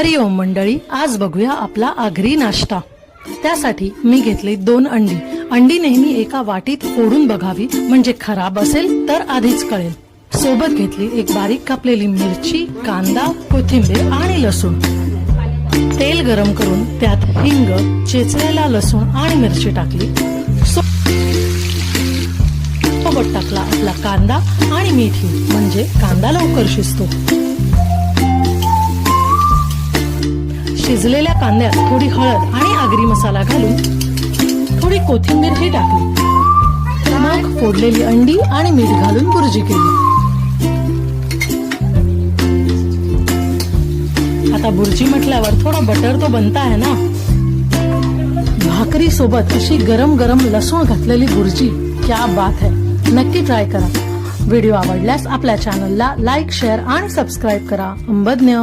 हरिओम मंडळी, आज बघूया आपला आगरी नाश्ता। त्यासाठी मी घेतले 2 अंडी। अंडी नेहमी एका वाटीत फोडून बघावी, म्हणजे खराब असेल तर आधीच कळेल। सोबत घेतली एक बारीक कापलेली मिरची, कांदा, कोथिंबीर आणि लसूण। तेल गरम करून त्यात हिंग, चेचलेला लसूण आणि मिरची टाकली। सोबत टाकला आपला कांदा आणि मीठ, म्हणजे कांदा लवकर शिजतो। शिजलेल्या कांद्यात थोडी हळद आणि आगरी मसाला घालून थोडी कोथिंबीर ही टाकली। मग फोडलेली अंडी आणि मीठ घालून बुर्जी केली। आता बुर्जी म्हटल्यावर थोड़ा बटर तो बनता है ना। भाकरी सोबत अशी गरम गरम लसूण घातलेली बुर्जी क्या बात है। नक्की ट्राय करा। व्हिडिओ आवडल्यास आपल्या चॅनलला लाईक, शेअर आणि सबस्क्राइब करा। अंबज्ञ।